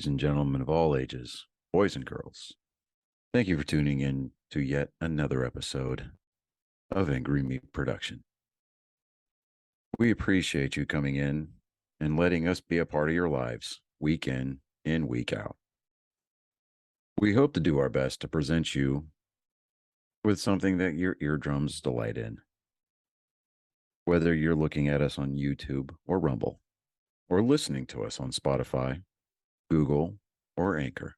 ladies and gentlemen of all ages, boys and girls. Thank you for tuning in to yet another episode of Angry Meat Production. We appreciate you coming in and letting us be a part of your lives week in and week out. We hope to do our best to present you with something that your eardrums delight in. Whether you're looking at us on YouTube or Rumble, or listening to us on Spotify, Google, or Anchor,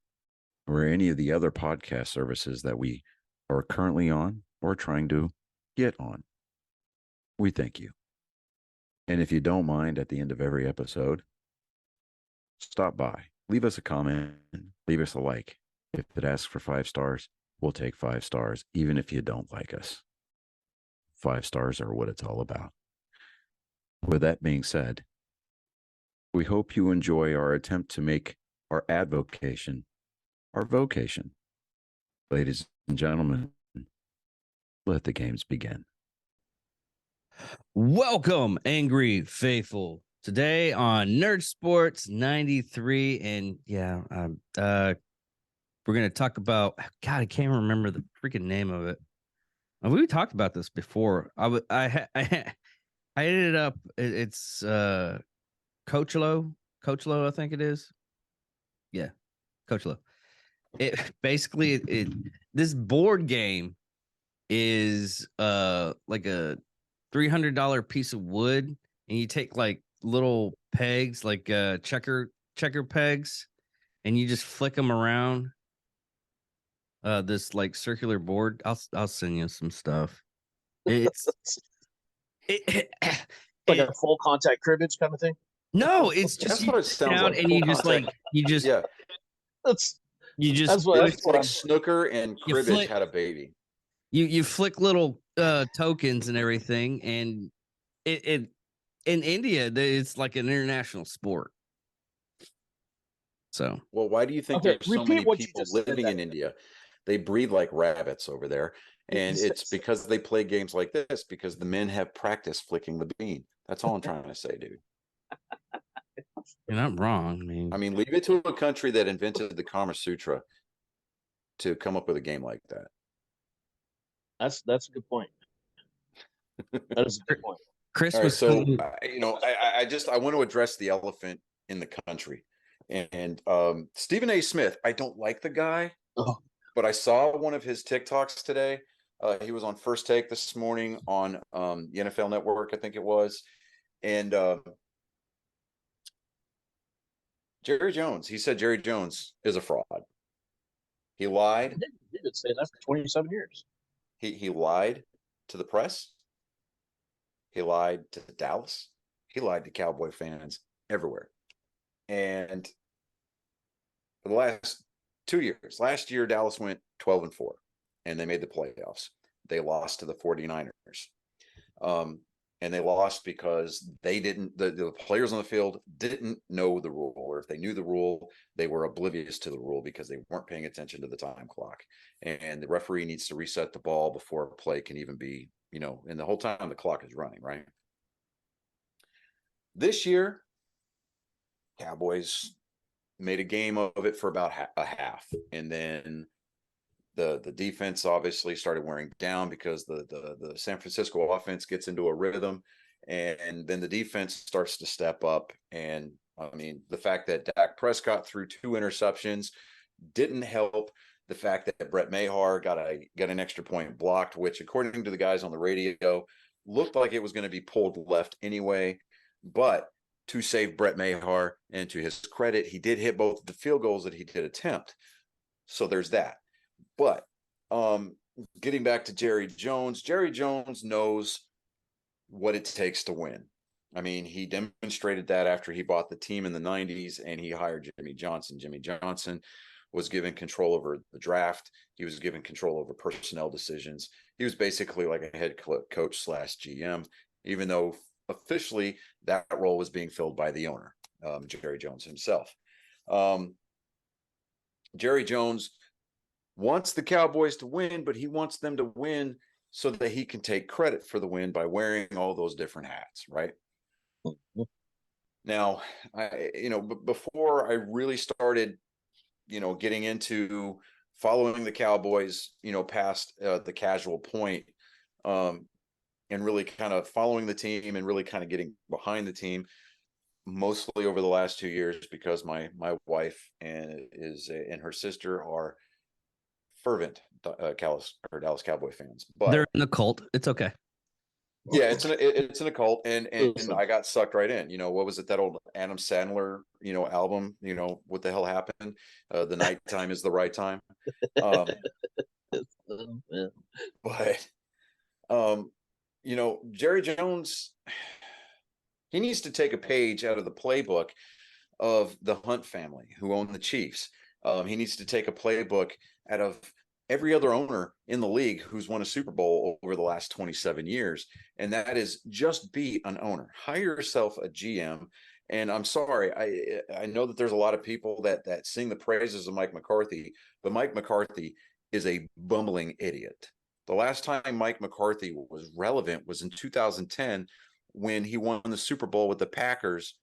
or any of the other podcast services that we are currently on or trying to get on, we thank you. And if you don't mind, at the end of every episode, stop by, leave us a comment, leave us a like. If it asks for 5 stars, we'll take 5 stars, even if you don't like us. 5 stars are what it's all about. With that being said, we hope you enjoy our attempt to make our advocation our vocation. Ladies and gentlemen, let the games begin. Welcome, Angry Faithful. Today on Nerd Sports 93, and we're going to talk about, God, I can't remember the freaking name of it. We talked about this before. I ended up, it's Coach Low, I think it is. Yeah, Coach Low. It basically this board game is like a $300 piece of wood, and you take like little pegs, like checker pegs, and you just flick them around this like circular board. I'll send you some stuff. It's like a full contact cribbage kind of thing. No, it's just that's what it sounds like. And you just like that's like snooker and cribbage had a baby. You flick little tokens and everything, and it in India it's like an international sport. So, well, why do you think there's so many people living in India? They breed like rabbits over there, and it's because they play games like this because the men have practice flicking the bean. That's all I'm trying to say, dude. You're not wrong. I mean, leave it to a country that invented the Kama Sutra to come up with a game like that. That's a good point. That is a good point. Chris right, was so I want to address the elephant in the country, and Stephen A. Smith. I don't like the guy, but I saw one of his TikToks today. He was on First Take this morning on the NFL Network, I think it was, and Jerry Jones. He said Jerry Jones is a fraud. He lied. He did say that for 27 years. He lied to the press. He lied to Dallas. He lied to Cowboy fans everywhere. And for the last 2 years, last year, Dallas went 12-4, and they made the playoffs. They lost to the 49ers. And they lost because they didn't, the players on the field didn't know the rule, or if they knew the rule, they were oblivious to the rule because they weren't paying attention to the time clock. And the referee needs to reset the ball before a play can even be, and the whole time the clock is running, right? This year, Cowboys made a game of it for about a half. And then the defense obviously started wearing down because the San Francisco offense gets into a rhythm, and then the defense starts to step up. And I mean, the fact that Dak Prescott threw 2 interceptions didn't help. The fact that Brett Maher got an extra point blocked, which according to the guys on the radio looked like it was going to be pulled left anyway. But to save Brett Maher, and to his credit, he did hit both the field goals that he did attempt. So there's that. But getting back to Jerry Jones knows what it takes to win. I mean, he demonstrated that after he bought the team in the 90s and he hired Jimmy Johnson. Jimmy Johnson was given control over the draft. He was given control over personnel decisions. He was basically like a head coach / GM, even though officially that role was being filled by the owner, Jerry Jones himself. Jerry Jones wants the Cowboys to win, but he wants them to win so that he can take credit for the win by wearing all those different hats, right? Now, before I really started, getting into following the Cowboys, past the casual point, and really kind of following the team and really kind of getting behind the team, mostly over the last 2 years, because my wife and her sister are fervent Dallas Cowboy fans. They're But in the cult. It's okay. yeah, it's an occult, and Listen. I got sucked right in. What was it, that old Adam Sandler album? What the hell happened? The nighttime is the right time. Um, Yeah. but Jerry Jones, he needs to take a page out of the playbook of the Hunt family, who own the Chiefs. He needs to take a playbook out of every other owner in the league who's won a Super Bowl over the last 27 years. And that is, just be an owner. Hire yourself a GM. And I'm sorry, I know that there's a lot of people that sing the praises of Mike McCarthy, but Mike McCarthy is a bumbling idiot. The last time Mike McCarthy was relevant was in 2010, when he won the Super Bowl with the Packers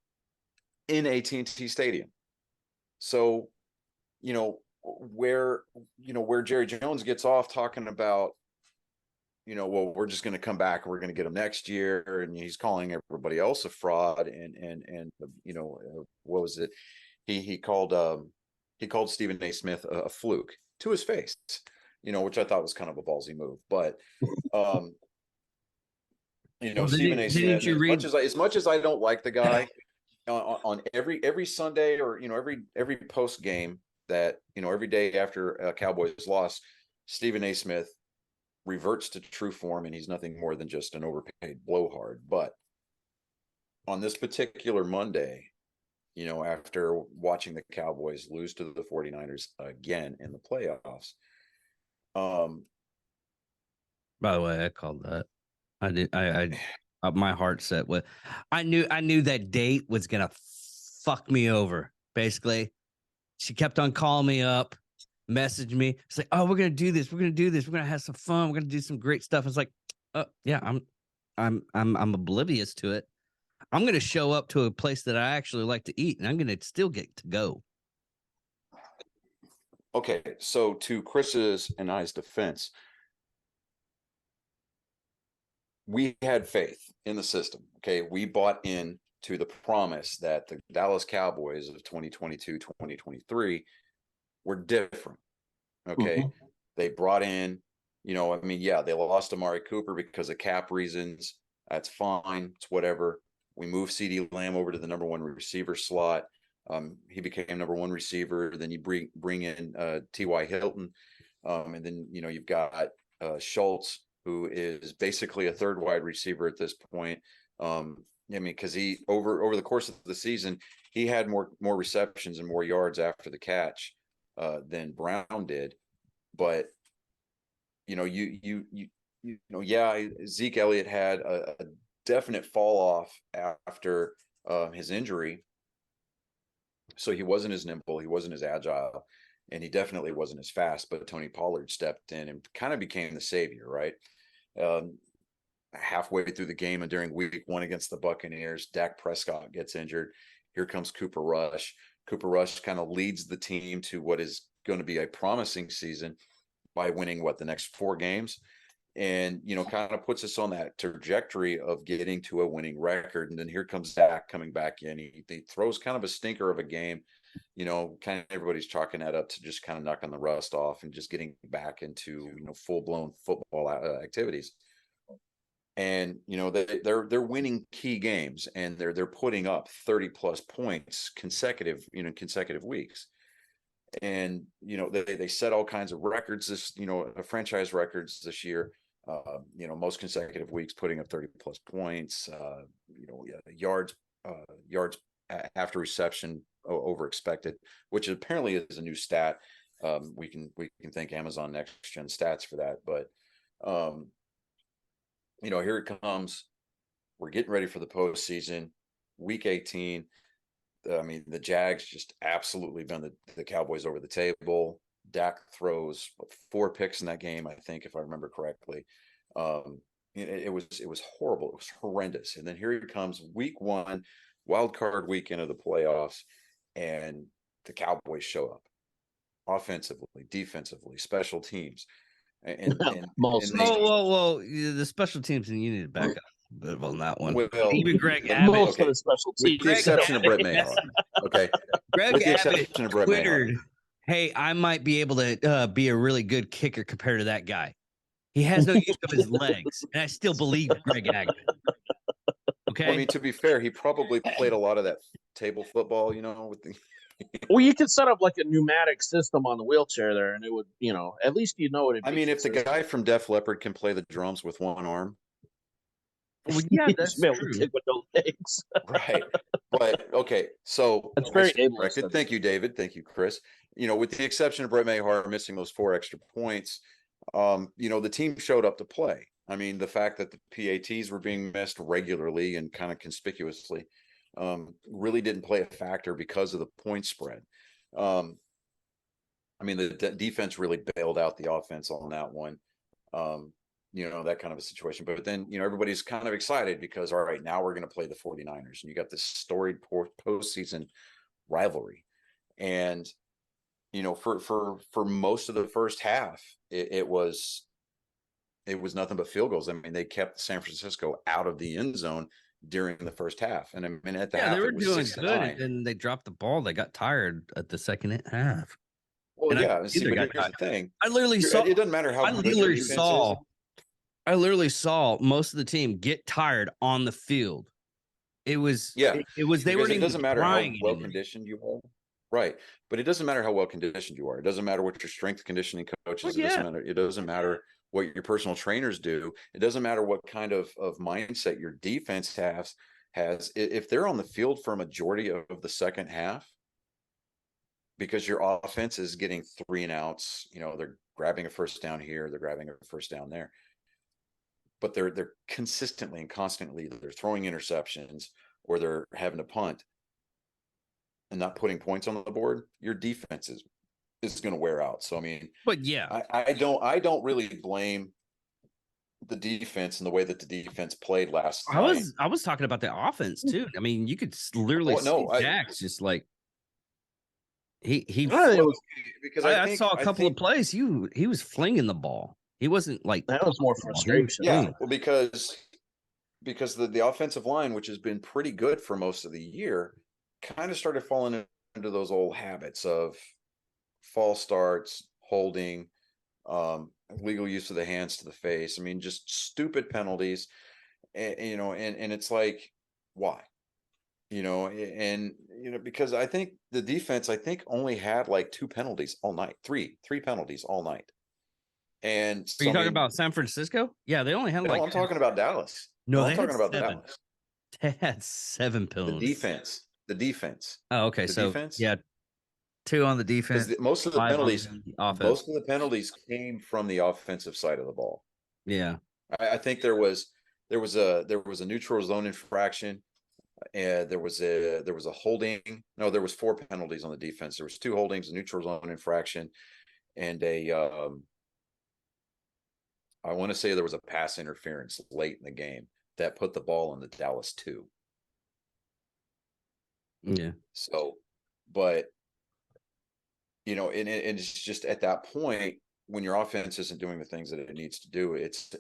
in AT&T Stadium. So, where Jerry Jones gets off talking about, well, we're just going to come back and we're going to get him next year, and he's calling everybody else a fraud, and what was it? He called Stephen A. Smith a fluke to his face, which I thought was kind of a ballsy move. But Well, Stephen A. didn't Smith, you read? as much as I don't like the guy, on every Sunday, or every post game, that every day after Cowboys loss, Stephen A. Smith reverts to true form, and he's nothing more than just an overpaid blowhard. But on this particular Monday, after watching the Cowboys lose to the 49ers again in the playoffs, By the way, I called that. I did. My heart set with. I knew that date was gonna fuck me over. Basically, she kept on calling me up, messaged me. It's like, oh, we're gonna do this. We're gonna do this. We're gonna have some fun. We're gonna do some great stuff. It's like, yeah, I'm oblivious to it. I'm gonna show up to a place that I actually like to eat, and I'm gonna still get to go. okay, so to Chris's and I's defense, we had faith in the system. Okay. We bought in to the promise that the Dallas Cowboys of 2022, 2023 were different. Okay. Mhm. They brought in, yeah, they lost Amari Cooper because of cap reasons. That's fine. It's whatever. We moved CeeDee Lamb over to the number one receiver slot. He became number one receiver. Then you bring in T.Y. Hilton. And then, you've got Schultz, who is basically a third wide receiver at this point. Because he over the course of the season, he had more receptions and more yards after the catch than Brown did. But yeah, Zeke Elliott had a definite fall off after his injury, so he wasn't as nimble, he wasn't as agile, and he definitely wasn't as fast. But Tony Pollard stepped in and kind of became the savior, right? Halfway through the game and during week one against the Buccaneers, Dak Prescott gets injured. Here comes Cooper Rush. Cooper Rush kind of leads the team to what is going to be a promising season by winning the next 4 games, and kind of puts us on that trajectory of getting to a winning record. And then here comes Dak coming back in. He throws kind of a stinker of a game. Kind of everybody's chalking that up to just kind of knocking the rust off and just getting back into full-blown football activities. And they're winning key games, and they're putting up 30 plus points consecutive weeks. And they set all kinds of records this franchise records this year. Most consecutive weeks putting up 30 plus points. Yards after reception over expected, which apparently is a new stat. We can thank Amazon Next Gen Stats for that. But here it comes. We're getting ready for the postseason, week 18. I mean, the Jags just absolutely bend the Cowboys over the table. Dak throws 4 picks in that game, I think, if I remember correctly. It was horrible. It was horrendous. And then here it comes, week 1. wild card weekend of the playoffs, and the Cowboys show up offensively, defensively, special teams, and Mostly. they Whoa. The special teams, and you need to back up a bit on that one. well, Even Greg but- Abbott. Most okay, of the special with teams. the exception of Brett Mayhaw. Okay, Greg with the Abbott exception of Brett Mayhaw. Twittered, hey, I might be able to be a really good kicker compared to that guy. He has no use of his legs, and I still believe Greg Abbott. Okay. Well, I mean, to be fair, he probably played a lot of that table football, with the Well, you could set up like a pneumatic system on the wheelchair there, and it would, at least you know it. I mean, if the guy from Def Leppard can play the drums with one arm, Well, yeah, you that's should be able true. to kick with no legs. right? But okay, so That's very I stand ableist corrected. of Thank you, David. Thank you, Chris. With the exception of Brett Mayhaw missing those 4 extra points, the team showed up to play. I mean, the fact that the PATs were being missed regularly and kind of conspicuously really didn't play a factor because of the point spread. I mean, the defense really bailed out the offense on that one. That kind of a situation. But then, everybody's kind of excited because, all right, now we're going to play the 49ers. And you got this storied postseason rivalry. And, for most of the first half, it was nothing but field goals. I mean, they kept San Francisco out of the end zone during the first half. And I mean, at the half, they were it was doing 6-9. good, and then they dropped the ball. They got tired at the second half. Well, And yeah. I See, either but got here's the thing. I literally saw. It doesn't matter how I good your literally defense saw. is. I literally saw most of the team get tired on the field. It was Yeah, It was they because weren't it doesn't even matter how trying well anymore. conditioned you are. Right. But it doesn't matter how well conditioned you are. It doesn't matter what your strength conditioning coaches. Well, yeah. It doesn't matter what your personal trainers do. It doesn't matter what kind of mindset your defense has. If they're on the field for a majority of the second half, because your offense is getting 3 and outs, they're grabbing a first down here, they're grabbing a first down there. But they're consistently and constantly they're throwing interceptions or they're having to punt and not putting points on the board, your defense is going to wear out. So I mean, But yeah, I don't really blame the defense and the way that the defense played last night. I was talking about the offense too. I mean, you could literally see Dax just like he. Because I saw a couple of plays. He was flinging the ball. He wasn't like That was more frustration. Yeah, well, because the offensive line, which has been pretty good for most of the year, kind of started falling into those old habits of false starts, holding, legal use of the hands to the face. I mean, just stupid penalties, and it's like, why? Because I think the defense, only had like 2 penalties all night, three penalties all night. And are you talking about San Francisco? Yeah, they only had no, I'm talking about Dallas. No, I'm talking about Dallas. They had 7 penalties. The defense. Oh, okay. The So defense? yeah, 2 on the defense. Most of the 5 on penalties, the offense. most of the penalties came from the offensive side of the ball. Yeah, I think there was a neutral zone infraction, and there was a holding. No, there was 4 penalties on the defense. There was 2 holdings, a neutral zone infraction, and I want to say there was a pass interference late in the game that put the ball in the Dallas 2. yeah. So, but and it's just at that point when your offense isn't doing the things that it needs to do, it's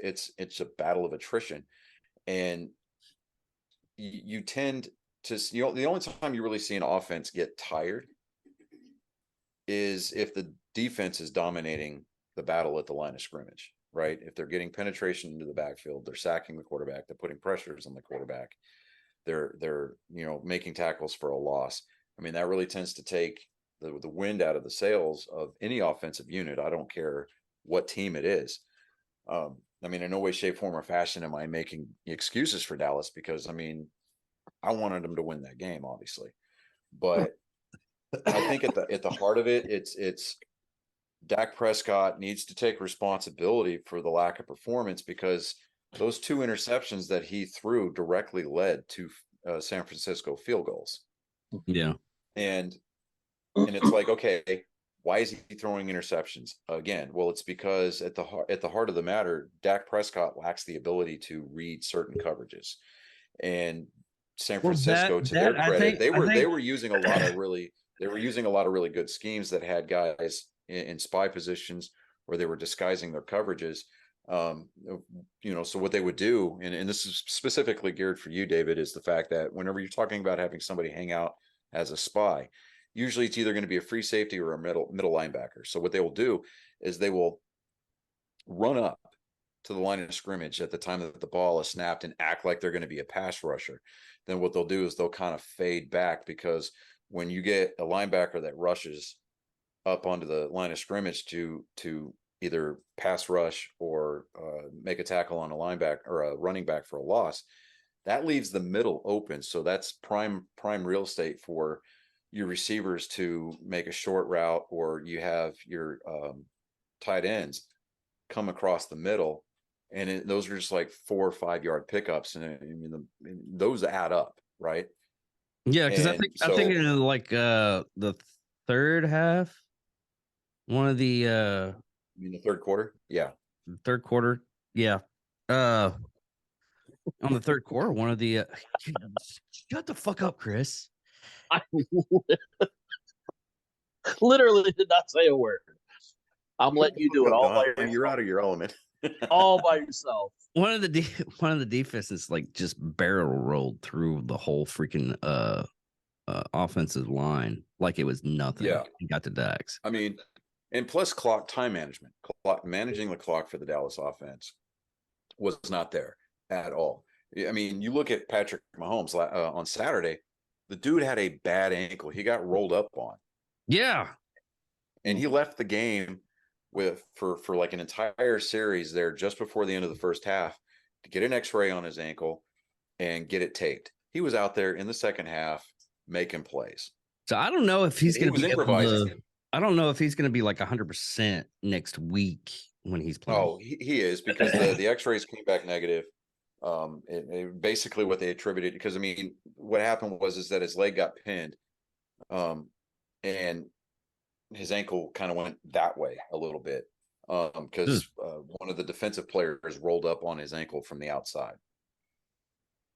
a battle of attrition, and you tend to the only time you really see an offense get tired is if the defense is dominating the battle at the line of scrimmage. Right. If they're getting penetration into the backfield, they're sacking the quarterback, they're putting pressures on the quarterback, they're making tackles for a loss. I mean, that really tends to take the wind out of the sails of any offensive unit. I don't care what team it is. I mean, in no way, shape, form, or fashion am I making excuses for Dallas, because I mean, I wanted them to win that game, obviously. But I think at the heart of it, it's Dak Prescott needs to take responsibility for the lack of performance, because those 2 interceptions that he threw directly led to San Francisco field goals. Yeah. And it's like, okay, why is he throwing interceptions again? Well, it's because at the heart of the matter, Dak Prescott lacks the ability to read certain coverages. And San Well, Francisco, to their I credit, think they were using a lot of really good schemes that had guys in spy positions where they were disguising their coverages. So what they would do, and this is specifically geared for you, David, is the fact that whenever you're talking about having somebody hang out as a spy, usually it's either going to be a free safety or a middle linebacker. So what they will do is they will run up to the line of scrimmage at the time that the ball is snapped and act like they're going to be a pass rusher. Then what they'll do is they'll kind of fade back, because when you get a linebacker that rushes up onto the line of scrimmage to either pass rush or make a tackle on a linebacker or a running back for a loss, that leaves the middle open. So that's prime real estate for your receivers to make a short route, or you have your tight ends come across the middle, and those are just like 4 or 5 yard pickups, and I mean those add up, right? yeah, because And I think in like the third half, one of the in the third quarter, yeah, third quarter, yeah, on the third quarter, one of the shut the fuck up, Chris. I literally did not say a word. I'm letting you do it all by yourself. You're out of your element. All by yourself. One of the defenses like just barrel rolled through the whole freaking offensive line like it was nothing. Yeah. He got to Dax. I mean, and plus time management, managing the clock for the Dallas offense was not there at all. I mean, you look at Patrick Mahomes on Saturday, the dude had a bad ankle. He got rolled up on. Yeah. And he left the game for like an entire series there just before the end of the first half to get an x-ray on his ankle and get it taped. He was out there in the second half making plays. So I don't know if he's going to be improvising. I don't know if he's going to be like 100% next week when he's playing. Oh, he is, because the x-rays came back negative. Basically what they attributed, because I mean, what happened was that his leg got pinned, and his ankle kind of went that way a little bit, because one of the defensive players rolled up on his ankle from the outside.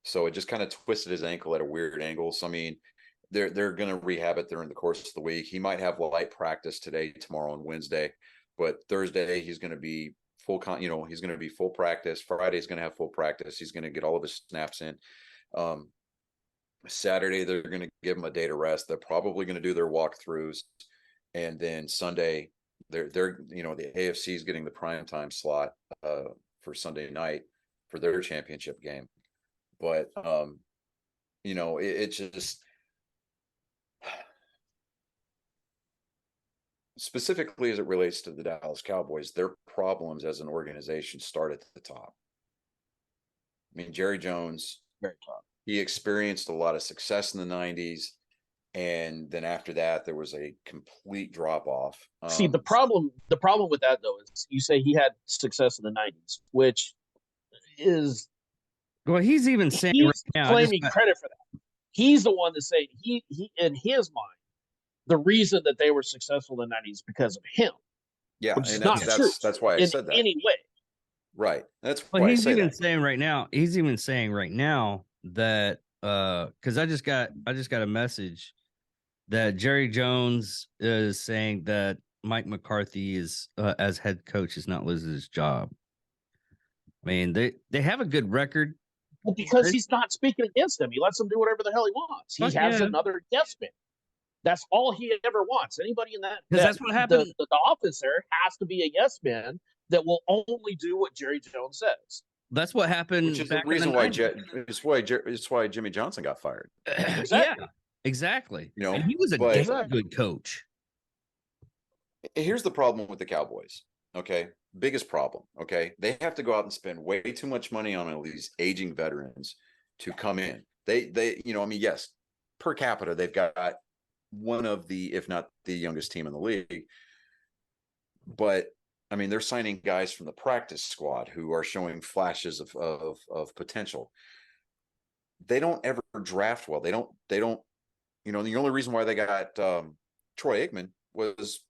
So it just kind of twisted his ankle at a weird angle. So I mean, they're going to rehab it during the course of the week. He might have light practice today, tomorrow, and Wednesday, but Thursday he's going to be he's going to be full practice. Friday he's going to have full practice. He's going to get all of his snaps in. Saturday they're going to give him a day to rest. They're probably going to do their walkthroughs. And then Sunday, they're the AFC is getting the primetime slot for Sunday night for their championship game. But it's just specifically as it relates to the Dallas Cowboys, their problems as an organization start at the top. I mean, Jerry Jones, Very top. He experienced a lot of success in the 90s. And then after that, there was a complete drop off. See, the problem with that though is you say he had success in the 90s, which is well, he's even saying he's right now, claiming credit for that. He's the one to say he in his mind, the reason that they were successful in the 90s because of him. Yeah, which is and not true that's why I said that. Any way. Right. That's well, why he's I say even that. saying right now. He's even saying right now that because I just got a message that Jerry Jones is saying that Mike McCarthy is as head coach is not losing his job. I mean, they have a good record. Well, because he's not speaking against him. He lets him do whatever the hell he wants. He has another yes man. That's all he ever wants. Anybody in that's what happened. The office there has to be a yes man that will only do what Jerry Jones says. That's what happened. Which is the reason why it's why Jimmy Johnson got fired. Exactly. Yeah, exactly. And he was a damn good coach. Here's the problem with the Cowboys. Okay, biggest problem. Okay, they have to go out and spend way too much money on all these aging veterans to come in. They yes, per capita they've got one of the, if not the youngest team in the league. But I mean, they're signing guys from the practice squad who are showing flashes of potential. They don't ever draft well. They don't. The only reason why they got Troy Aikman was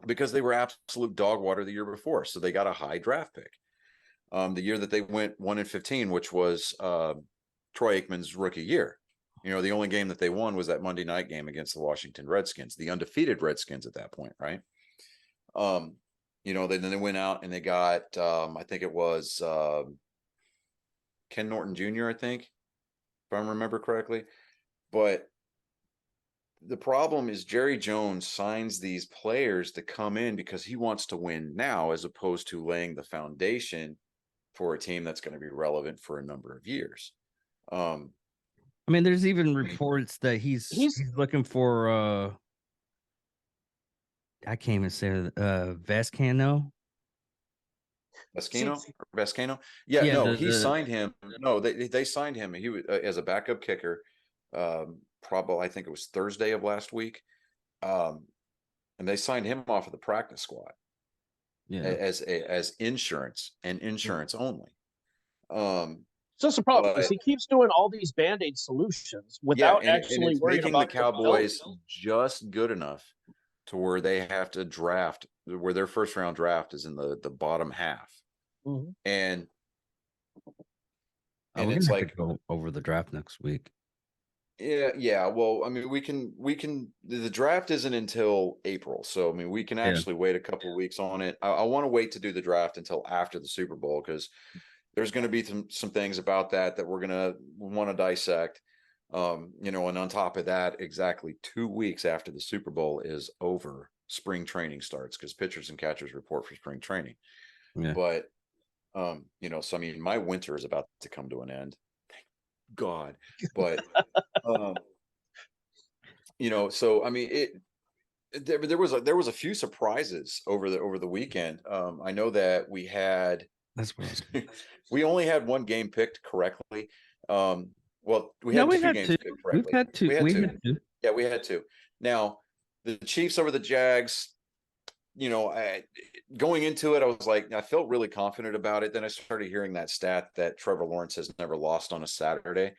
because they were absolute dog water the year before. So they got a high draft pick. The year that they went 1-15, which was Troy Aikman's rookie year. You know, the only game that they won was that Monday night game against the Washington Redskins, the undefeated Redskins at that point, right? You know, then they went out and they got, I think it was Ken Norton Jr., I think, if I remember correctly. But the problem is Jerry Jones signs these players to come in because he wants to win now, as opposed to laying the foundation for a team that's going to be relevant for a number of years. I mean, there's even reports that he's looking for I can't even say Vascano. Vascano? Yeah, no, he signed him. No, they signed him. He was as a backup kicker. Probably, I think it was Thursday of last week. And they signed him off of the practice squad. Yeah, as insurance and insurance only. So that's the problem, because he keeps doing all these Band-Aid solutions without actually worrying making about the Cowboys just good enough to where they have to draft, where their first round draft is in the bottom half. Mm-hmm. And we're it's like go over the draft next week. Yeah. Well, I mean, we can. The draft isn't until April, so I mean, we can actually wait a couple of weeks on it. I want to wait to do the draft until after the Super Bowl, because there's going to be some things about that we're going to want to dissect. You know, and on top of that, exactly 2 weeks after the Super Bowl is over, spring training starts, because pitchers and catchers report for spring training. Yeah. But you know, so I mean, my winter is about to come to an end. Thank God. But you know, so I mean, there was a few surprises over the weekend. I know that we had we only had one game picked correctly. Well, we had two games picked correctly. We had two. Yeah, we had two. Now, the Chiefs over the Jags, you know, going into it, I was like, I felt really confident about it. Then I started hearing that stat that Trevor Lawrence has never lost on a Saturday,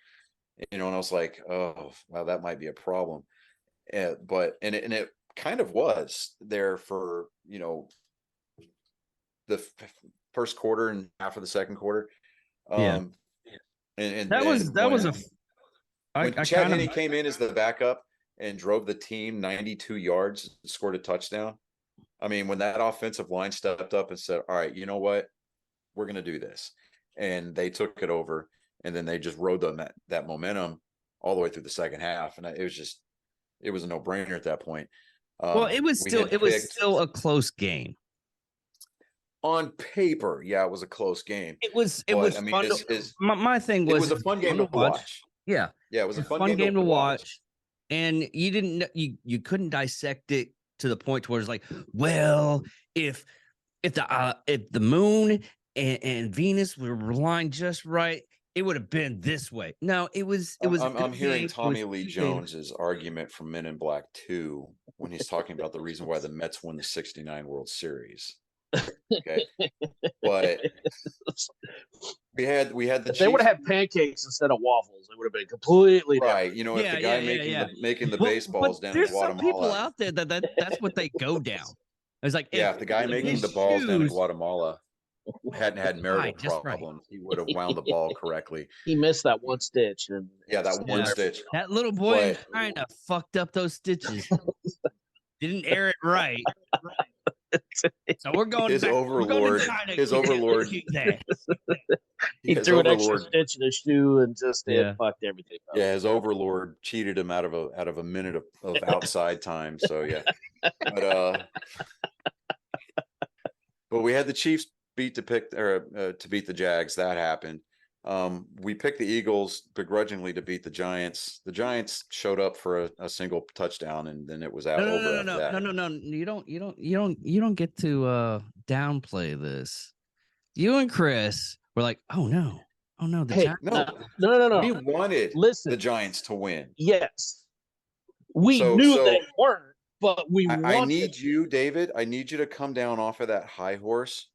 you know, and I was like, oh, well, that might be a problem. But it kind of was there for, you know, the first quarter and half of the second quarter. And when Chad Henne came in as the backup and drove the team 92 yards and scored a touchdown. I mean, when that offensive line stepped up and said, all right, you know what, we're going to do this. And they took it over, and then they just rode on that momentum all the way through the second half. And it was a no brainer at that point. Well, it was still a close game. On paper, yeah, it was a close game. It was fun. My thing was, it was a fun game to watch. Yeah, it was a fun game to watch. And you couldn't dissect it to the point where it's like, well, if the moon and Venus were aligned just right, it would have been this way. No, it was. I'm hearing Tommy Lee Jones's argument from Men in Black 2 when he's talking about the reason why the Mets won the '69 World Series. Okay, but we had the if they would have had pancakes instead of waffles, it would have been completely right. Different. You know, if the guy making the baseballs down in Guatemala, there's some people out there that's what they go down. It's like, if the guy making the balls down in Guatemala hadn't had marital problems, he would have wound the ball correctly. He missed that one stitch, and one stitch. That little boy kind of fucked up those stitches. Didn't air it right. So we're going. His overlord. He threw an extra stitch in his shoe and just fucked everything up. Yeah, his overlord cheated him out of a minute of outside time. So yeah, but we had the Chiefs beat to beat the Jags. That happened. We picked the Eagles begrudgingly to beat the Giants. The Giants showed up for a single touchdown, and then it was out. No. You don't get to downplay this. You and Chris were like, oh no. The Giants. No. We wanted the Giants to win. Yes, we knew they weren't, but we. I need you, David. I need you to come down off of that high horse.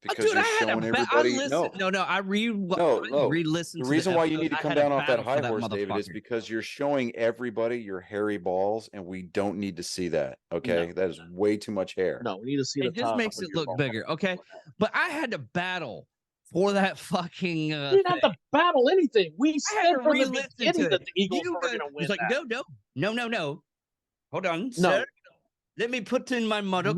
Because you're showing everybody. I re-listened. The reason why you need to come down off that high horse, David, is because you're showing everybody your hairy balls, and we don't need to see that. Okay, that is way too much hair. No, we need to see. It just makes it look bigger. Okay, but I had to battle for that fucking. You didn't have to battle anything. We said from the beginning that the Eagles were going to win. It's like, no. Hold on, No. sir. Let me put in my motto.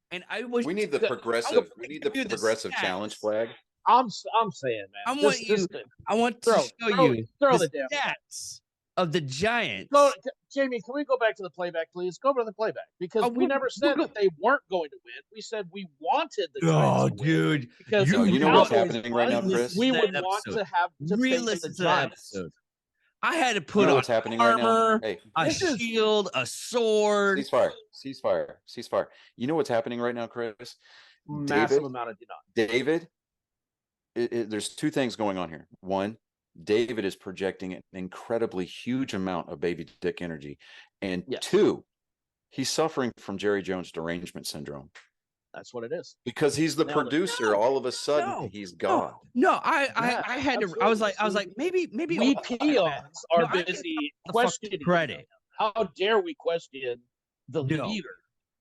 And I wish we need the progressive. We need the progressive challenge flag. I'm saying, man. I want to show you the stats of the Giants. Jamie, can we go back to the playback, please? Go over to the playback because we never said that they weren't going to win. We said we wanted the Giants to win. Dude, because you know what's happening right now, Chris? We would want to have to face the Giants. I had to put on what's happening armor, right now? Hey, a shield, a sword. Ceasefire. You know what's happening right now, Chris? Massive amount of denial. David, there's two things going on here. One, David is projecting an incredibly huge amount of baby dick energy. And two, he's suffering from Jerry Jones derangement syndrome. That's what it is. Because he's the producer. All of a sudden, he's God. No, I had to. I was like, maybe we peons are busy questioning credit. How dare we question the leader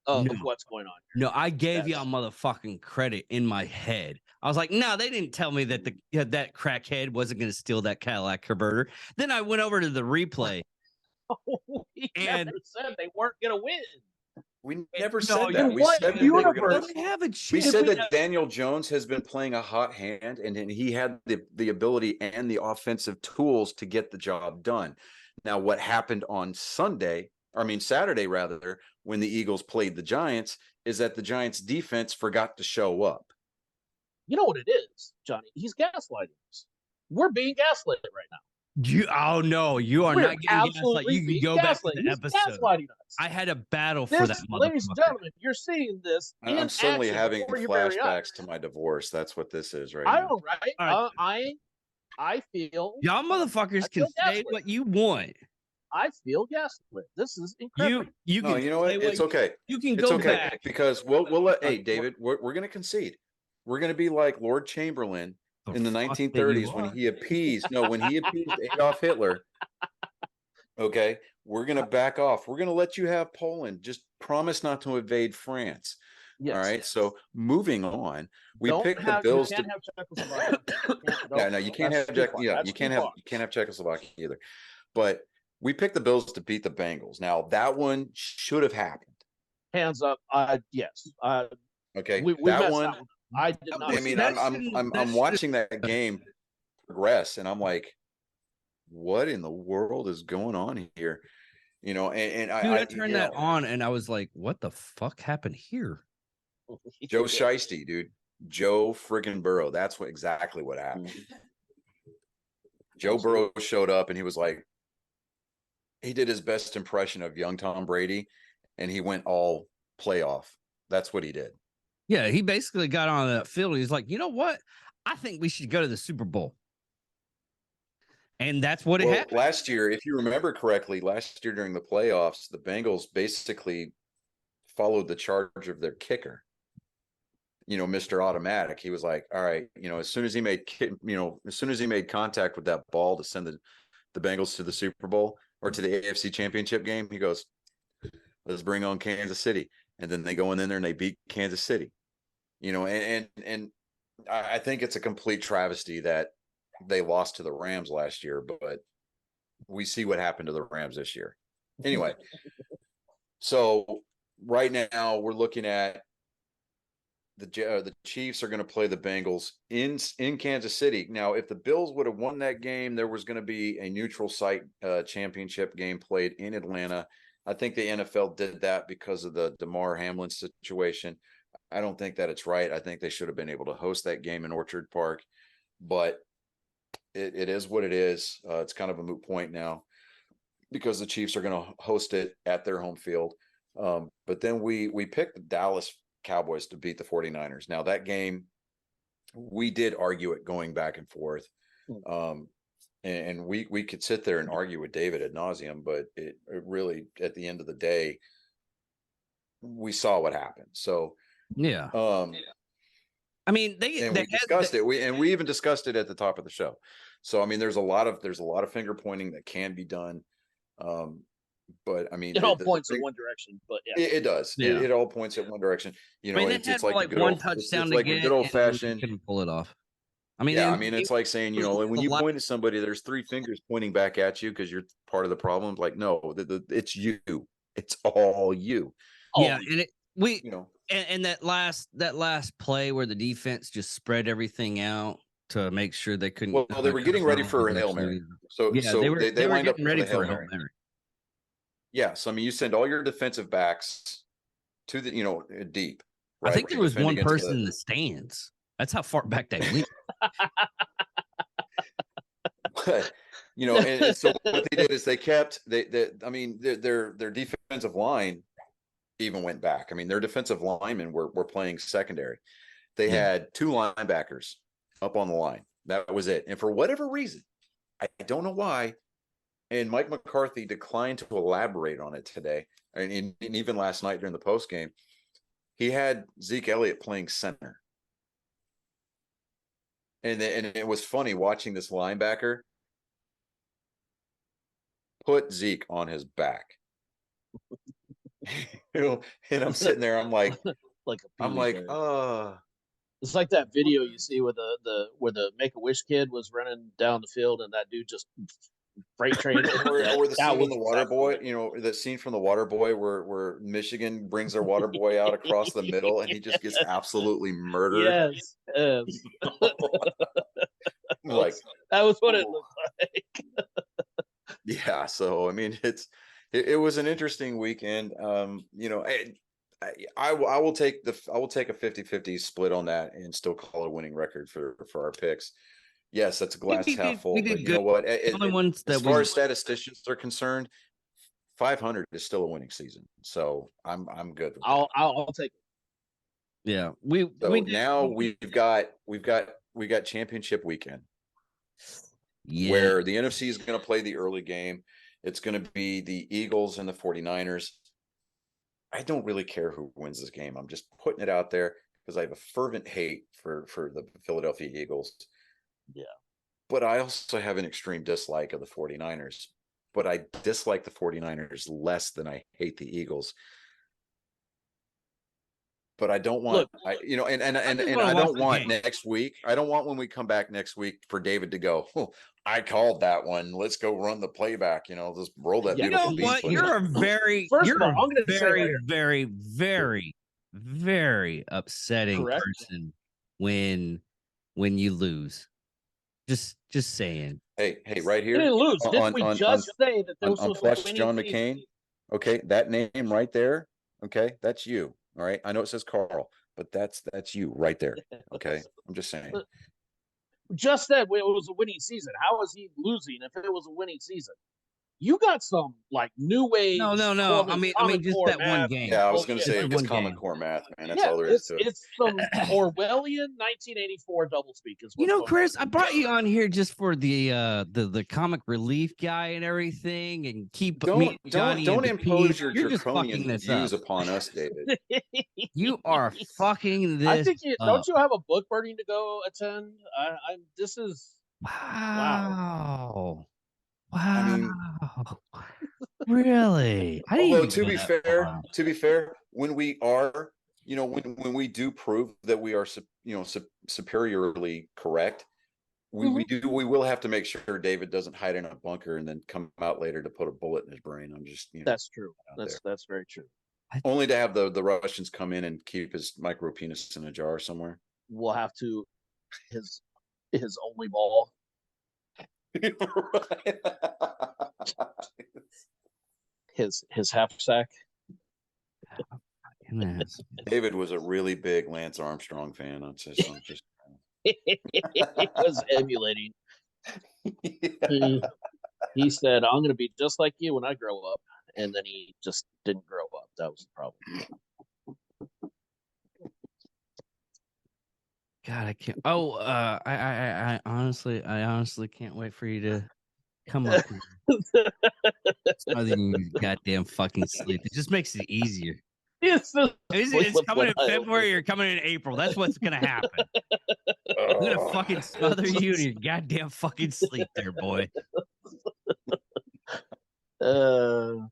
of what's going on here? No, I gave y'all motherfucking credit in my head. I was like, no, they didn't tell me that that crackhead wasn't going to steal that Cadillac converter. Then I went over to the replay. We never said they weren't going to win. We never said that. We said we said that Daniel Jones has been playing a hot hand, and he had the ability and the offensive tools to get the job done. Now, what happened on Saturday, when the Eagles played the Giants, is that the Giants defense forgot to show up. You know what it is, Johnny? He's gaslighting us. We're being gaslit right now. You are not getting gaslight. You can go back to the episode. I had a battle for that. Ladies and gentlemen, you're seeing this. I'm suddenly having flashbacks to my divorce. That's what this is right now. I know, right? I feel y'all motherfuckers can say what you want. I feel gaslit. This is incredible. You know what? It's okay. You can go back because we'll let. Hey, David, we're going to concede. We're going to be like Lord Chamberlain in the 1930s when he appeased Adolf Hitler. Okay, we're going to back off. We're going to let you have Poland. Just promise not to invade France. Yes. All right. So moving on, we picked the Bills to. No, you can't have you can't have Czechoslovakia either. But we picked the Bills to beat the Bengals. Now that one should have happened. Hands up. Yes. Okay. That one. I did not. I mean, I'm watching that game progress, and I'm like, what in the world is going on here? You know, I turned that on, and I was like, what the fuck happened here? Joe Shiesty, dude. Joe friggin' Burrow. That's exactly what happened. Joe Burrow showed up, and he was like, he did his best impression of young Tom Brady, and he went all playoff. That's what he did. Yeah, he basically got on that field. He's like, you know what? I think we should go to the Super Bowl. And that's what it happened. Last year, if you remember correctly, during the playoffs, the Bengals basically followed the charge of their kicker. You know, Mr. Automatic. He was like, all right, you know, as soon as he made contact with that ball to send the Bengals to the Super Bowl or to the AFC Championship game, he goes, let's bring on Kansas City. And then they go in there and they beat Kansas City. You know, and I think it's a complete travesty that they lost to the Rams last year, but we see what happened to the Rams this year. Anyway, so right now we're looking at the Chiefs are going to play the Bengals in Kansas City. Now, if the Bills would have won that game, there was going to be a neutral site championship game played in Atlanta. I think the NFL did that because of the Damar Hamlin situation. I don't think that it's right. I think they should have been able to host that game in Orchard Park, but it is what it is. It's kind of a moot point now because the Chiefs are going to host it at their home field. But then we picked the Dallas Cowboys to beat the 49ers. Now that game, we did argue it going back and forth. And we could sit there and argue with David ad nauseum, but it really, at the end of the day, we saw what happened. So yeah. I mean, we discussed it. We even discussed it at the top of the show. So I mean, there's a lot of finger pointing that can be done. But I mean, it all points in one direction. But yeah, it does. Yeah. It all points in one direction. You know, it's like one touchdown. It's like a good old fashioned. Couldn't pull it off. I mean, yeah, I mean, it's like saying, when you point at somebody, there's 3 fingers pointing back at you because you're part of the problem. Like, no, it's you. It's all you. Yeah, and and that last play where the defense just spread everything out to make sure they couldn't. Well, they were getting ready for a Hail Mary. So yeah, they were lined up getting ready for the for Hail Mary. Yeah, so I mean, you send all your defensive backs to the deep. Right? I think there was one person in the stands. That's how far back they went. But and so what they did is they kept their defensive line even went back. I mean, their defensive linemen were playing secondary. They had 2 linebackers up on the line. That was it. And for whatever reason, I don't know why, and Mike McCarthy declined to elaborate on it today, and even last night during the post game, he had Zeke Elliott playing center. And it was funny watching this linebacker put Zeke on his back. And I'm sitting there, I'm like, it's like that video you see where the Make-A-Wish kid was running down the field and that dude just freight train or the scene from the Water Boy, the scene from the Water Boy where Michigan brings their Water Boy out across the middle and he just gets absolutely murdered. Yes. Like that was what it looked like. Yeah, so I mean, it was an interesting weekend. I will take a 50-50 split on that and still call it a winning record for our picks. Yes, that's a glass half full. But you know what? As far as statisticians are concerned, 500 is still a winning season. So I'm good with that. I'll take it. Yeah, we've got championship weekend. Yeah. Where the NFC is going to play the early game. It's going to be the Eagles and the 49ers. I don't really care who wins this game. I'm just putting it out there because I have a fervent hate for the Philadelphia Eagles. Yeah. But I also have an extreme dislike of the 49ers. But I dislike the 49ers less than I hate the Eagles. But I don't want, I don't want next week. I don't want when we come back next week for David to go, I called that one. Let's go run the playback. Just roll that beautiful beast. You're a very, very, very, very upsetting person when you lose. Just saying. Hey, right here. You didn't lose. Didn't we just say that there was on Plus John McCain? Okay, that name right there. Okay, that's you. All right. I know it says Carl, but that's you right there. Okay. I'm just saying. Just said it was a winning season. How is he losing if it was a winning season? You got some new wave. No. I mean, just that math. one game. Yeah, I was going to say it's Common Core math, man. That's all there is to it. It's some Orwellian 1984 doublespeak. Chris, I brought you on here just for the comic relief guy and everything, and keep don't impose your draconian views upon us, David. You are fucking this. I think don't you have a book burning to go attend? This is wow. Wow. I mean, really? Although to be fair, when we are, when we do prove that we are, superiorly correct, we will have to make sure David doesn't hide in a bunker and then come out later to put a bullet in his brain. I'm just, that's true. That's very true. Only to have the Russians come in and keep his micro penis in a jar somewhere. We'll have to his only ball. his half sack. David was a really big Lance Armstrong fan. I'm just he was emulating. He said, "I'm going to be just like you when I grow up," and then he just didn't grow up. That was the problem. God, I can't. Oh, I honestly can't wait for you to come up. Other than your goddamn fucking sleep, it just makes it easier. It's coming in February or coming in April. That's what's gonna happen. I'm gonna fucking smother you in your goddamn fucking sleep, there, boy. Fuck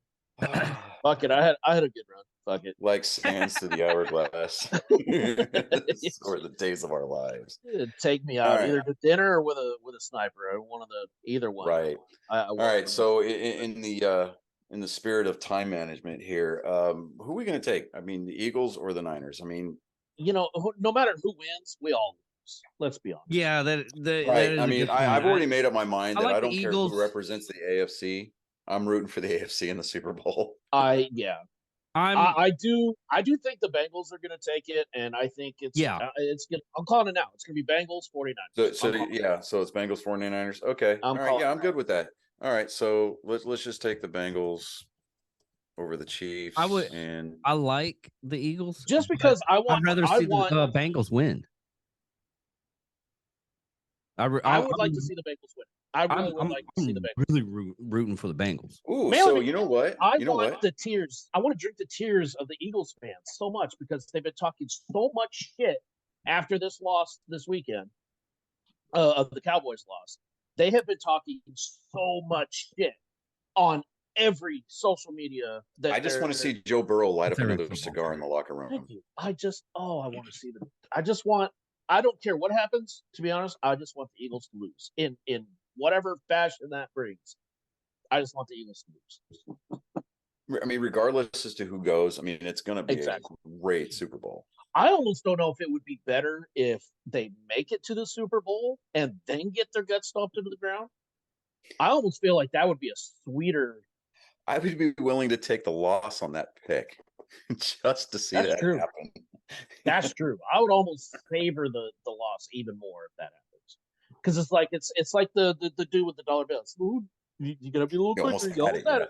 it. I had a good run. Fuck it. Like sands through the hourglass. Or the days of our lives. Take me out either to dinner or with a sniper. Or one of the either one. Right. All right. So in the spirit of time management here, who are we going to take? I mean, the Eagles or the Niners? I mean, no matter who wins, we all lose. Let's be honest. Yeah, right. I mean, I've already made up my mind that I don't care who represents the AFC. I'm rooting for the AFC in the Super Bowl. I do think the Bengals are going to take it, and I think it's gonna. I'm calling it now. It's going to be Bengals 49ers. So it's Bengals 49ers. Okay, all right, I'm good with that. All right, so let's just take the Bengals over the Chiefs. I like the Eagles just because I'd rather see the Bengals win. I would like to see the Bengals win. I really would like to see the Bengals. Really rooting for the Bengals. Ooh, so you know what? I want the tears. I want to drink the tears of the Eagles fans so much because they've been talking so much shit after this loss this weekend of the Cowboys loss. They have been talking so much shit on every social media. I just want to see Joe Burrow light up another cigar in the locker room. Thank you. I want to see them. I don't care what happens, to be honest. I just want the Eagles to lose in whatever fashion that brings. I just want the Eagles to lose. I mean, regardless as to who goes, I mean, it's going to be a great Super Bowl. I almost don't know if it would be better if they make it to the Super Bowl and then get their guts stomped into the ground. I almost feel like that would be a sweeter. I would be willing to take the loss on that pick just to see that happen. That's true. I would almost favor the loss even more if that happens, because it's like the dude with the dollar bills. You gotta be a little quicker.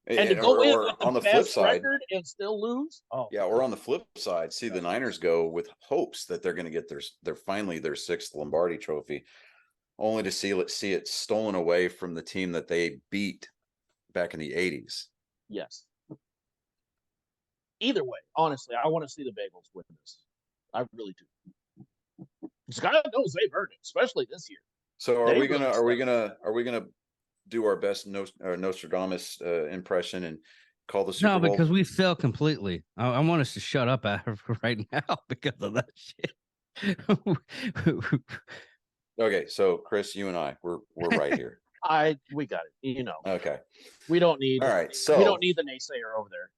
And to go in with the best record and still lose. Oh yeah, or on the flip side, see the Niners go with hopes that they're going to get their finally their 6th Lombardi trophy, only to see it stolen away from the team that they beat back in the 80s. Yes. Either way, honestly, I want to see the Bengals win this. I really do. Because God knows they've earned it, especially this year. So are we gonna do our best Nostradamus impression and call the Super Bowl? No, because we fail completely. I want us to shut up right now because of that shit. Okay, so Chris, you and I, we're right here. We got it. Okay. We don't need. All right. So we don't need the naysayer over there.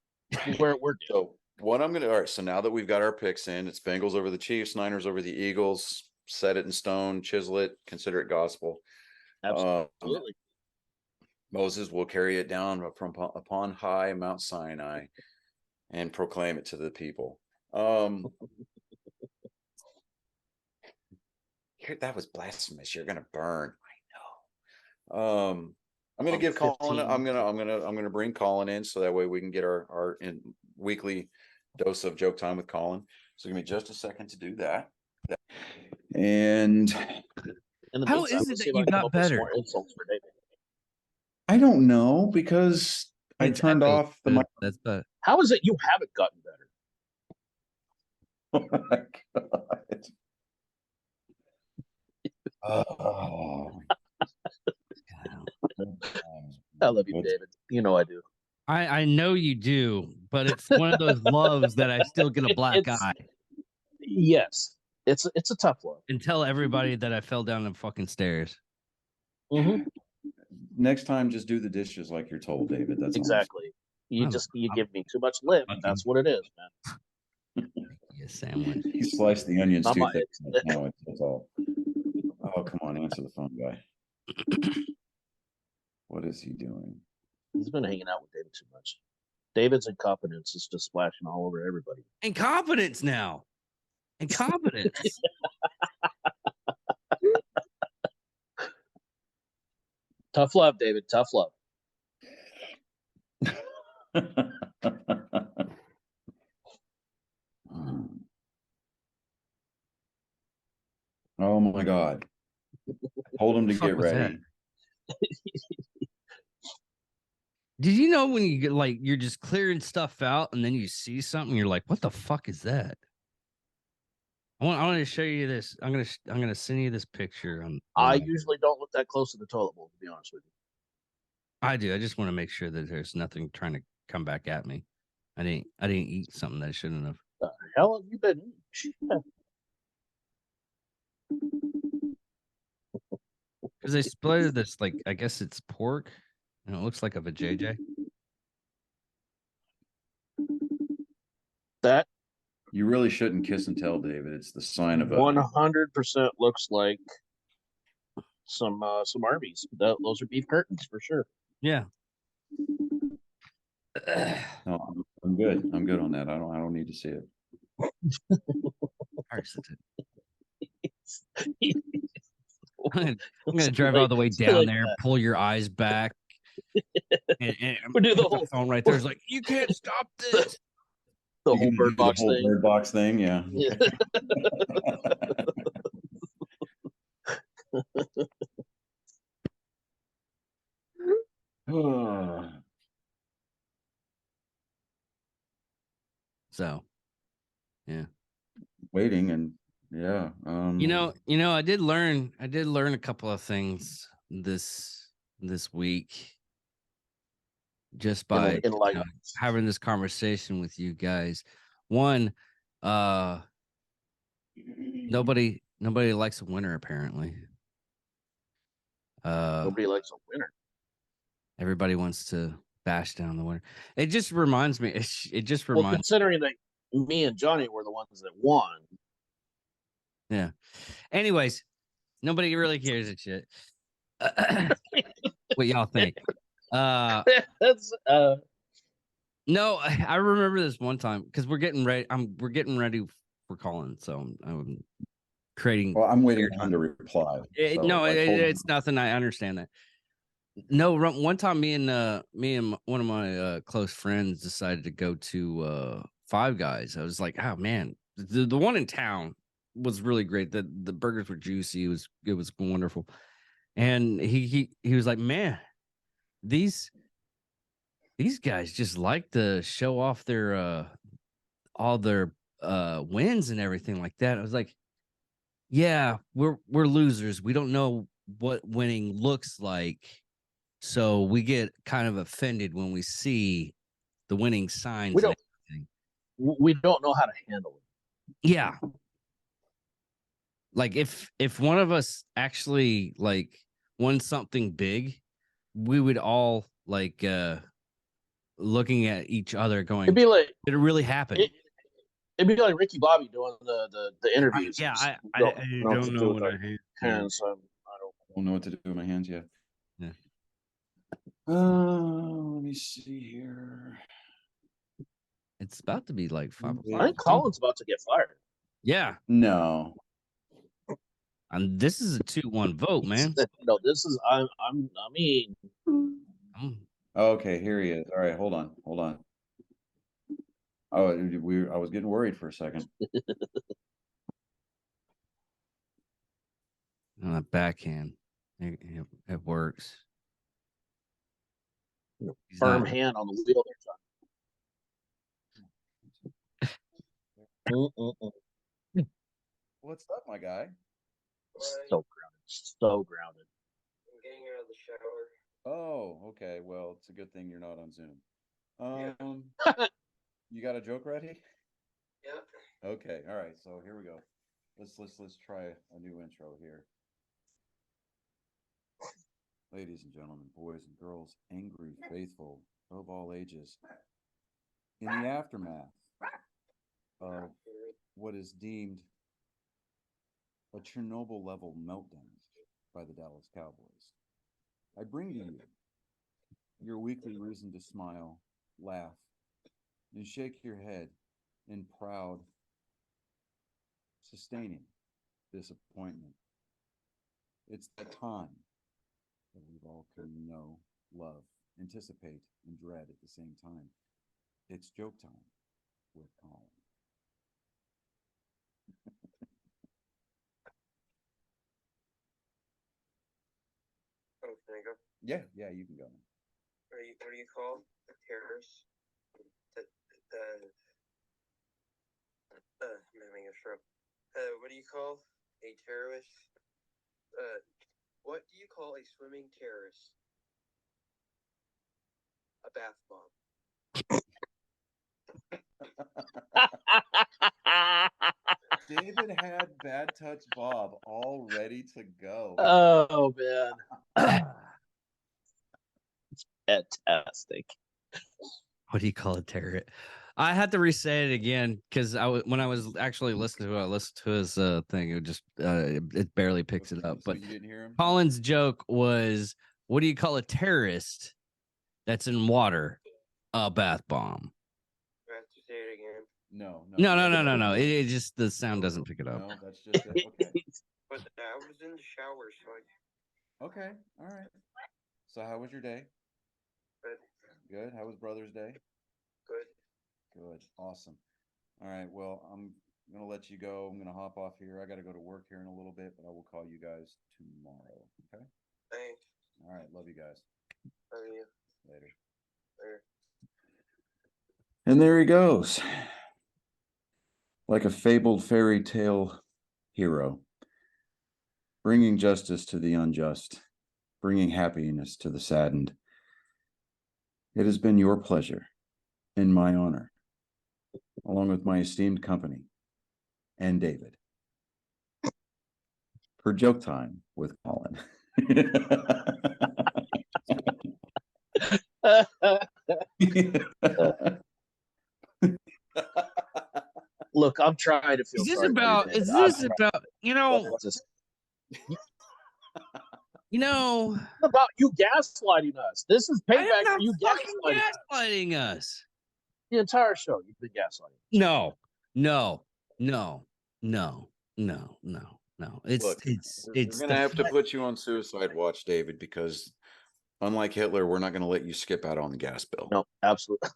We're so what I'm gonna. All right. So now that we've got our picks in, it's Bengals over the Chiefs, Niners over the Eagles. Set it in stone, chisel it, consider it gospel. Absolutely. Moses will carry it down from upon high Mount Sinai and proclaim it to the people. That was blasphemous. You're gonna burn. I know. I'm gonna give 15. Colin. I'm gonna bring Colin in so that way we can get our weekly dose of joke time with Colin. So give me just a second to do that. And how is it that you got better? I don't know because I turned off the mic. That's bad. How is it you haven't gotten better? Oh my god. Oh. I love you, David. You know I do. I know you do, but it's one of those loves that I still get a black eye. Yes. It's a tough love. And tell everybody that I fell down the fucking stairs. Mm-hmm. Next time, just do the dishes like you're told, David. That's exactly. You give me too much lip. That's what it is, man. Sandwich. He sliced the onions too thick. No, that's all. Oh, come on, answer the phone, guy. What is he doing? He's been hanging out with David too much. David's incompetence is just splashing all over everybody. Incompetence now. Incompetence. Tough love, David. Tough love. Oh my God. Hold him to get ready. Did you know when you get you're just clearing stuff out and then you see something, you're like, what the fuck is that? I want to show you this. I'm gonna send you this picture. I usually don't look that close to the toilet bowl, to be honest with you. I do. I just want to make sure that there's nothing trying to come back at me. I didn't eat something that I shouldn't have. The hell have you been eating? Because they split this, like, I guess it's pork, and it looks like a vajayjay. That You really shouldn't kiss and tell, David. It's the sign of a 100% looks like some Arby's. Those are beef curtains for sure. Yeah. No, I'm good. I'm good on that. I don't need to see it. I'm gonna drive all the way down there, pull your eyes back, and we do the whole phone right there. It's like, you can't stop this. The whole bird box thing. Bird box thing, yeah. So, yeah. Waiting and yeah. You know, I did learn a couple of things this week just by having this conversation with you guys. One, nobody likes a winner apparently. Nobody likes a winner. Everybody wants to bash down the winner. It just reminds me. Considering that me and Johnny were the ones that won. Yeah. Anyways, nobody really cares a shit. What y'all think? No, I remember this one time because we're getting ready. We're getting ready for calling, so I'm creating. Well, I'm waiting for him to reply. It's nothing. I understand that. No, one time me and one of my close friends decided to go to Five Guys. I was like, oh man, the one in town was really great. The burgers were juicy. It was wonderful. And he was like, man, these guys just like to show off their all their wins and everything like that. I was like, yeah, we're losers. We don't know what winning looks like. So we get kind of offended when we see the winning signs. We don't know how to handle it. Yeah. Like if one of us actually like won something big, we would all like looking at each other going, it'd be like, did it really happen? It'd be like Ricky Bobby doing the interviews. I don't know what I hands. I don't know what to do with my hands yet. Yeah. Let me see here. It's about to be like 5 o'clock. I think Colin's about to get fired. Yeah. No. And this is a 2-1 vote, man. No, this is I mean. Okay, here he is. All right, hold on. Oh, I was getting worried for a second. On that backhand, it works. Firm hand on the wheel there, John. What's up, my guy? So grounded. I'm getting out of the shower. Oh, okay. Well, it's a good thing you're not on Zoom. You got a joke ready? Yeah. Okay. All right. So here we go. Let's try a new intro here. Ladies and gentlemen, boys and girls, angry, faithful, of all ages, in the aftermath of what is deemed a Chernobyl-level meltdown by the Dallas Cowboys, I bring to you your weekly reason to smile, laugh, and shake your head in proud, sustaining disappointment. It's the time that we've all come to know, love, anticipate, and dread at the same time. It's joke time with Colin. Oh, can I go? Yeah, you can go. What do you call the terrorists? I'm having a stroke. What do you call a terrorist? What do you call a swimming terrorist? A bath bomb. David had Bad Touch Bob all ready to go. Oh man. It's fantastic. What do you call a turret? I had to re-say it again because when I was actually listening to it, I listened to his thing. It just it barely picks it up. So But you didn't hear him? Colin's joke was, "What do you call a terrorist that's in water? A bath bomb." I have to say it again. No. No. It just the sound doesn't pick it up. No, that's just it. Okay. But I was in the shower, so I Okay. All right. So how was your day? Good. How was Brother's Day? Good. Awesome. All right. Well, I'm going to let you go. I'm going to hop off here. I got to go to work here in a little bit, but I will call you guys tomorrow. Okay? thanks. All right. Love you guys. Love you. Later. Later. And there he goes. Like a fabled fairy tale hero, bringing justice to the unjust, bringing happiness to the saddened. It has been your pleasure and my honor, along with my esteemed company and David, for Joke Time with Colin. Look, I'm trying to feel. Is this sorry for you, about? David. Is I'm this trying. about? You know, It's about you gaslighting us. This is I payback am for not you fucking gaslighting us. gaslighting us. The entire show, you've been gaslighting. No. It's Look, it's we're going to have to put you on suicide watch, David, because unlike Hitler, we're not going to let you skip out on the gas bill. No, absolutely.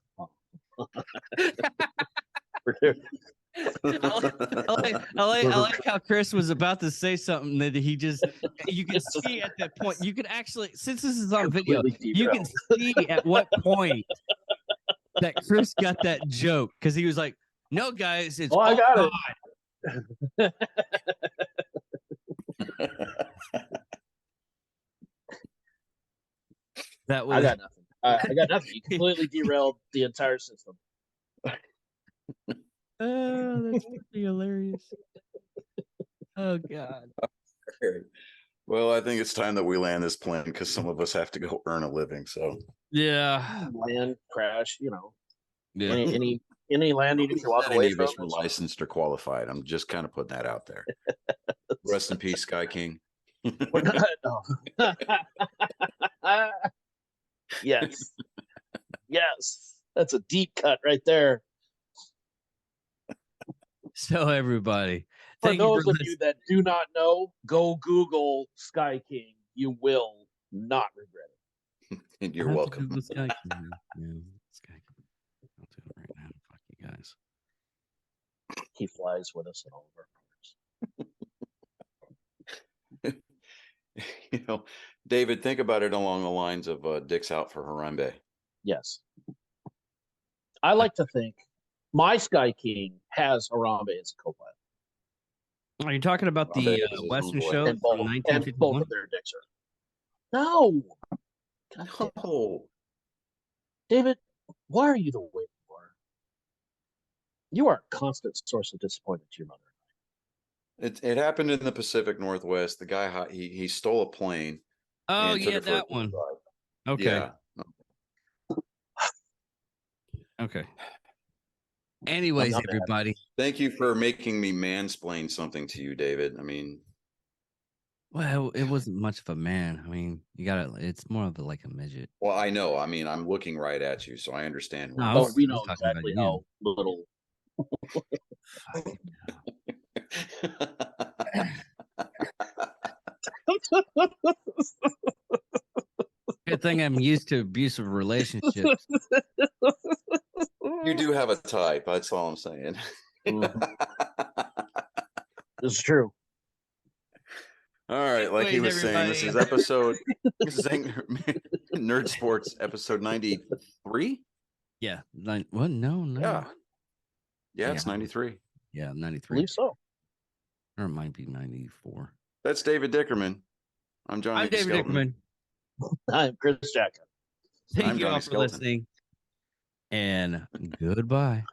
I like how Chris was about to say something that he just, you can see at that point, you can actually, since this is on video, you can see at what point that Chris got that joke, because he was like, no guys, it's I got God. it. That was, I got nothing. I got nothing. You completely derailed the entire system. oh, that's pretty hilarious. Oh God. Well, I think it's time that we land this plane because some of us have to go earn a living. So Yeah. Land crash, Yeah. any landing you can walk not away any of from. us were licensed or qualified. I'm just kind of putting that out there. Rest in peace, Sky King. We're not. No. Yes. Yes. That's a deep cut right there. So everybody, For thank those you of you that do not know, go Google Sky King. You will not regret it. And you're welcome. Sky King. Yeah, Sky King. I'll do it right now. Fuck you guys. He flies with us in all of our parts. David, think about it along the lines of Dick's out for Harambe. Yes. I like to think my Sky King has Harambe as a co-pilot. Are you talking about the Western show and from both 1951? of their dicks are. No. No. David, why are you the way you are? You are a constant source of disappointment to your mother. It happened in the Pacific Northwest. The guy he stole a plane. Oh yeah, that one. Okay. Yeah. Okay. Anyways, everybody. Thank you for making me mansplain something to you, David. I mean, well, it wasn't much of a man. I mean, it's more of like a midget. Well, I know. I mean, I'm looking right at you, so I understand. No, we know exactly how little. Good thing I'm used to abusive relationships. You do have a type. That's all I'm saying. It's true. All right, like he was saying, this is episode. This is Nerd Sports episode 93. Yeah. What? No. Yeah, it's 93. Yeah, 93. I believe so. Or it might be 94. That's David Dickerman. I'm Johnny. I'm David Dickerman. I'm Chris Jackson. Thank you all for listening. and goodbye.